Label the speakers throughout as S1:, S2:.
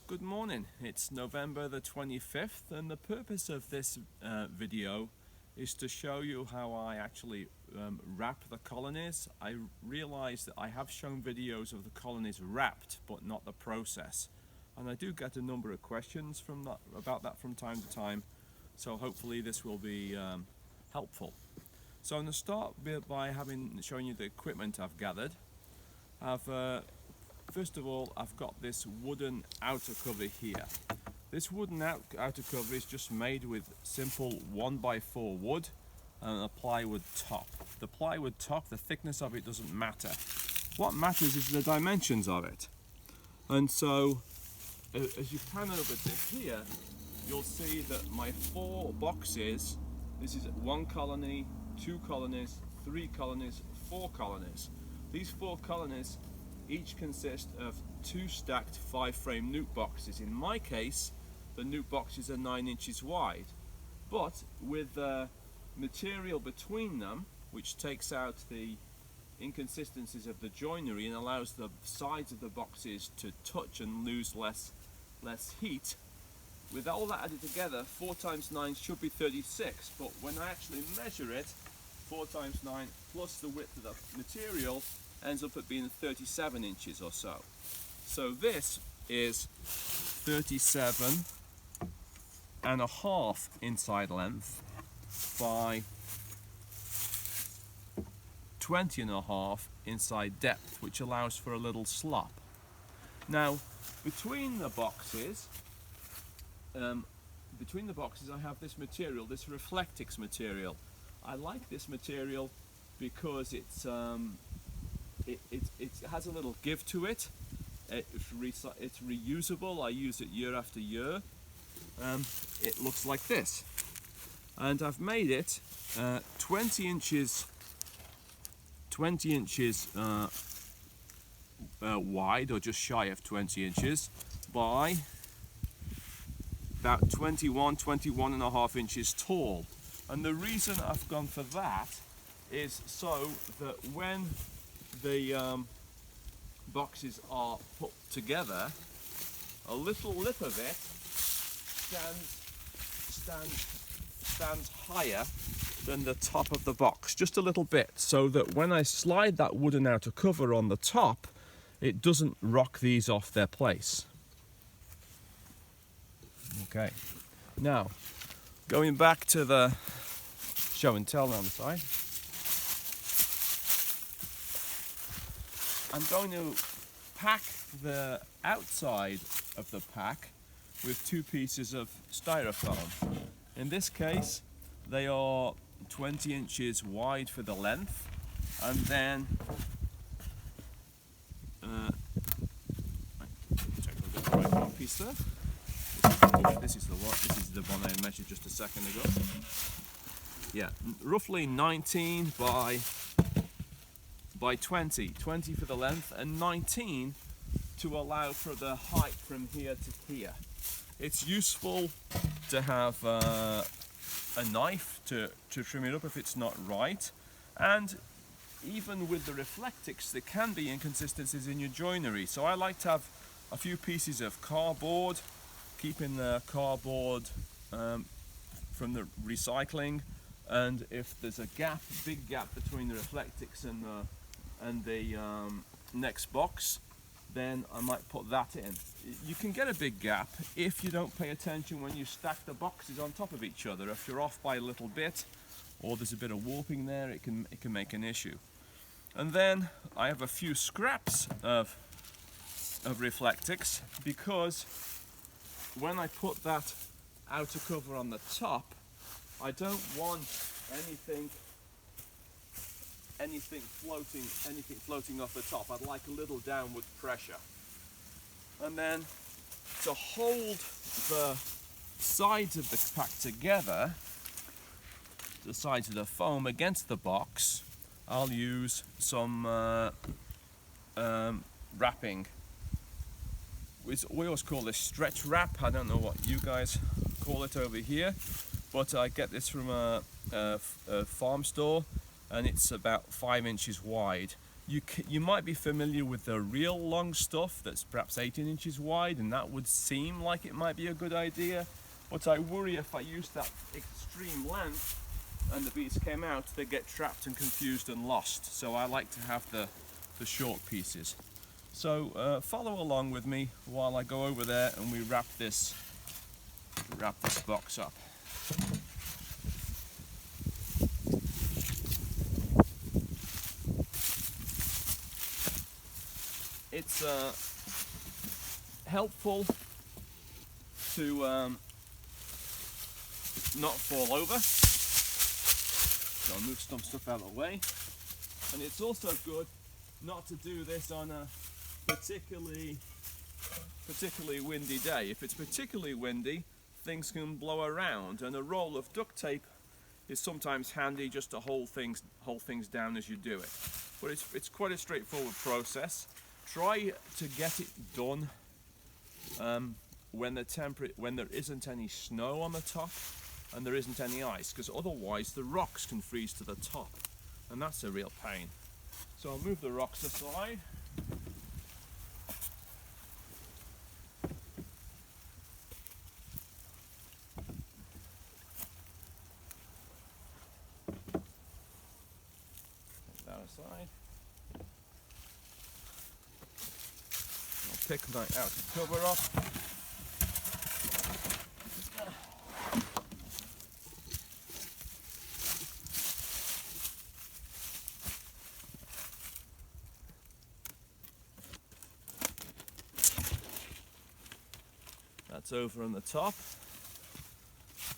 S1: Good morning. It's November the 25th and the purpose of this video is to show you how I actually wrap the colonies. I realize that I have shown videos of the colonies wrapped but not the process, and I do get a number of questions about that from time to time, so hopefully this will be helpful. So I'm going to start by showing you the equipment I've gathered. First of all, I've got this wooden outer cover here. This wooden outer cover is just made with simple 1x4 wood and a plywood top. The plywood top, the thickness of it doesn't matter. What matters is the dimensions of it. And so, as you pan over to here, you'll see that my 4 boxes, this is 1 colony, 2 colonies, 3 colonies, 4 colonies. These 4 colonies each consist of 2 stacked 5-frame nute boxes. In my case, the nute boxes are 9 inches wide, but with the material between them, which takes out the inconsistencies of the joinery and allows the sides of the boxes to touch and lose less heat. With all that added together, 4 times 9 should be 36, but when I actually measure it, 4 times 9 plus the width of the material ends up at being 37 inches or so. So this is 37 and a half inside length by 20 and a half inside depth, which allows for a little slop. Now, between the boxes I have this material, this Reflectix material. I like this material because it has a little give to it. It's reusable. I use it year after year. It looks like this, and I've made it 20 inches wide, or just shy of 20 inches, by about 21 and a half inches tall. And the reason I've gone for that is so that when the boxes are put together, a little lip of it stands higher than the top of the box, just a little bit, so that when I slide that wooden outer cover on the top, it doesn't rock these off their place. Okay, now going back to the show and tell on the side, I'm going to pack the outside of the pack with 2 pieces of styrofoam. In this case, they are 20 inches wide for the length, and then check I've got the right one piece there. This is the one I measured just a second ago. Yeah, roughly 19 by 20 for the length, and 19 to allow for the height from here to here. It's useful to have a knife to trim it up if it's not right, and even with the Reflectix there can be inconsistencies in your joinery, so I like to have a few pieces of cardboard, keeping the cardboard from the recycling, and if there's a big gap between the Reflectix and the next box, then I might put that in. You can get a big gap if you don't pay attention when you stack the boxes on top of each other. If you're off by a little bit, or there's a bit of warping there, it can make an issue. And then I have a few scraps of Reflectix, because when I put that outer cover on the top, I don't want anything floating off the top. I'd like a little downward pressure. And then to hold the sides of the pack together, the sides of the foam against the box, I'll use some wrapping. We always call this stretch wrap. I don't know what you guys call it over here, but I get this from a farm store, and it's about 5 inches wide. You might be familiar with the real long stuff that's perhaps 18 inches wide, and that would seem like it might be a good idea. But I worry if I use that extreme length and the bees came out, they get trapped and confused and lost. So I like to have the short pieces. So follow along with me while I go over there and we wrap this box up. It's helpful to not fall over, so I'll move some stuff out of the way, and it's also good not to do this on a particularly windy day. If it's particularly windy, things can blow around, and a roll of duct tape is sometimes handy just to hold things down as you do it. But it's quite a straightforward process. Try to get it done when there isn't any snow on the top and there isn't any ice, because otherwise the rocks can freeze to the top, and that's a real pain. So I'll move the rocks aside. Take that aside. Pick my outer cover off. That's over on the top.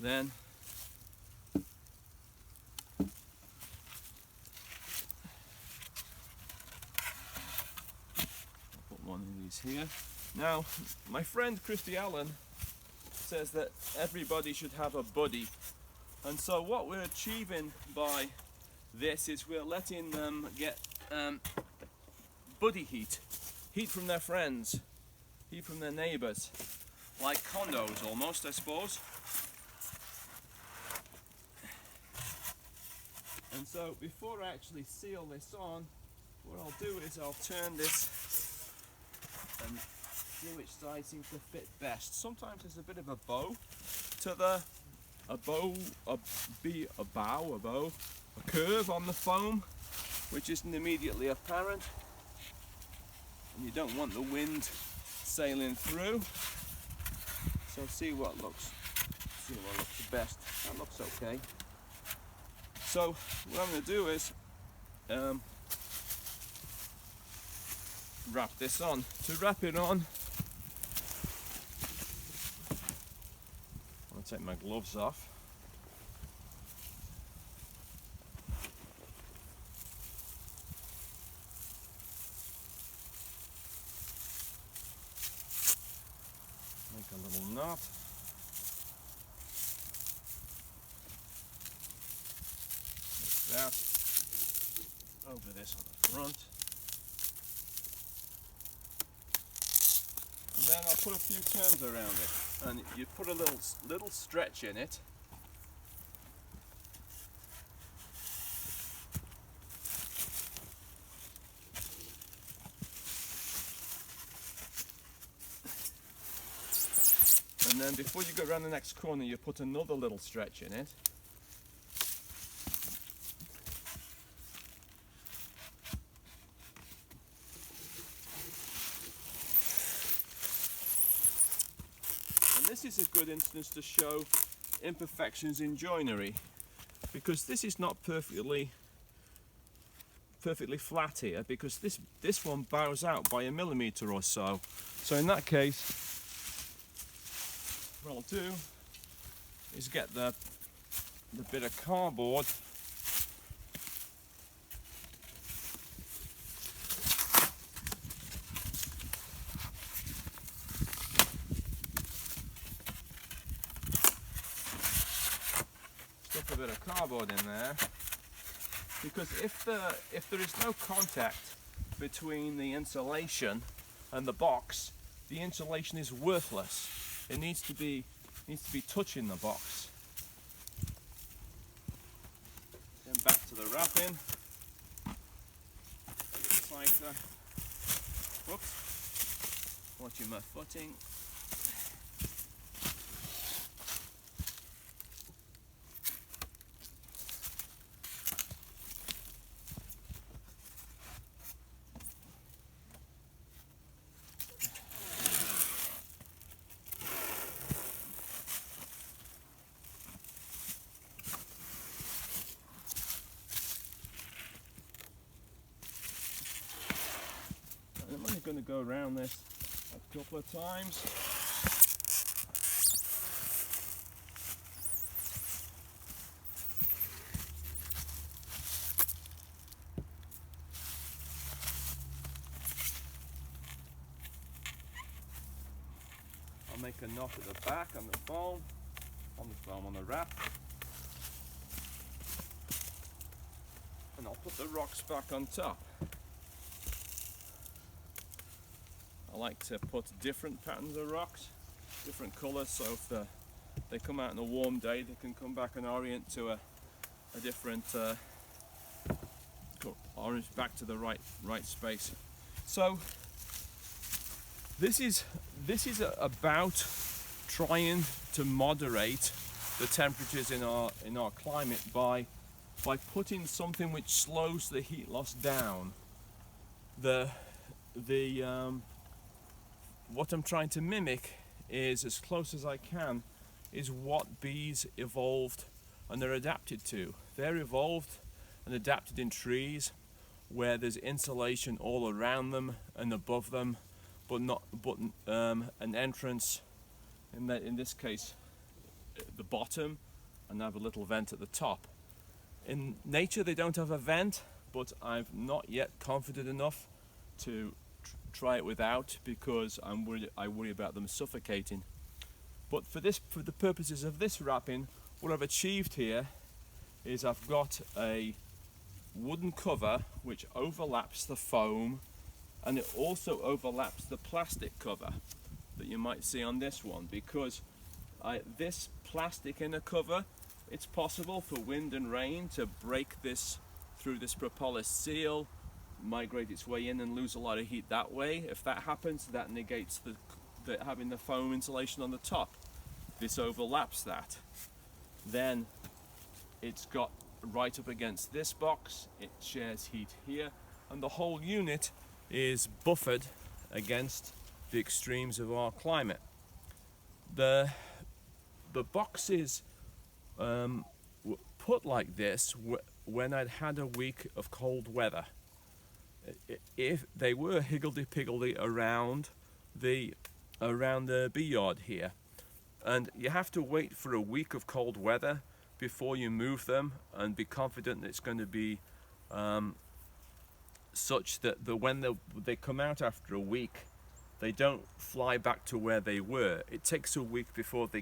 S1: Then one of these here. Now, my friend Christy Allen says that everybody should have a buddy, and so what we're achieving by this is we're letting them get buddy heat from their friends, heat from their neighbours, like condos almost, I suppose. And so before I actually seal this on, what I'll do is I'll turn this and see which side seems to fit best. Sometimes there's a bit of a bow to a curve on the foam, which isn't immediately apparent, and you don't want the wind sailing through. So see what looks best. That looks okay. So what I'm going to do is wrap this on. To wrap it on, I'll take my gloves off. Make a little knot. Like that. Over this on the front. And then I'll put a few turns around it, and you put a little stretch in it. And then before you go around the next corner, you put another little stretch in it. This is a good instance to show imperfections in joinery, because this is not perfectly flat here, because this one bows out by 1 millimeter or so. So in that case, what I'll do is get the bit of cardboard a bit of cardboard in there, because if there is no contact between the insulation and the box, the insulation is worthless. It needs to be touching the box. Then back to the wrapping. tighter. Whoops. Watching my footing. I'm only going to go around this a couple of times. I'll make a knot at the back on the foam, on the wrap. And I'll put the rocks back on top. I like to put different patterns of rocks, different colours, so if they come out on a warm day, they can come back and orient to a different orange back to the right space. So this is about trying to moderate the temperatures in our climate by putting something which slows the heat loss down. What I'm trying to mimic is, as close as I can, is what bees evolved and they're adapted to. They're evolved and adapted in trees where there's insulation all around them and above them, but an entrance in this case the bottom, and have a little vent at the top. In nature they don't have a vent, but I'm not yet confident enough to try it without, because I worry about them suffocating. But for the purposes of this wrapping, what I've achieved here is I've got a wooden cover which overlaps the foam, and it also overlaps the plastic cover that you might see on this one, because this plastic inner cover, it's possible for wind and rain to break this through this propolis seal, migrate its way in and lose a lot of heat that way. If that happens, that negates having the foam insulation on the top. This overlaps that. Then it's got right up against this box, it shares heat here, and the whole unit is buffered against the extremes of our climate. The boxes were put like this when I'd had a week of cold weather. If they were higgledy-piggledy around the bee yard here, and you have to wait for a week of cold weather before you move them and be confident that it's going to be such that when they come out after a week, they don't fly back to where they were. It takes a week before they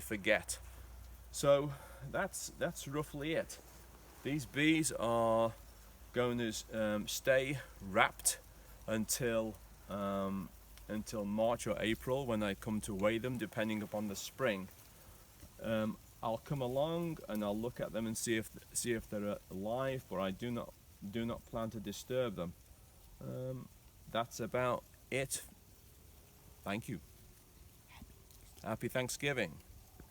S1: forget. So that's roughly it. These bees are going to stay wrapped until March or April, when I come to weigh them, depending upon the spring. I'll come along and I'll look at them and see if they're alive, but I do not plan to disturb them. That's about it. Thank you. Happy Thanksgiving.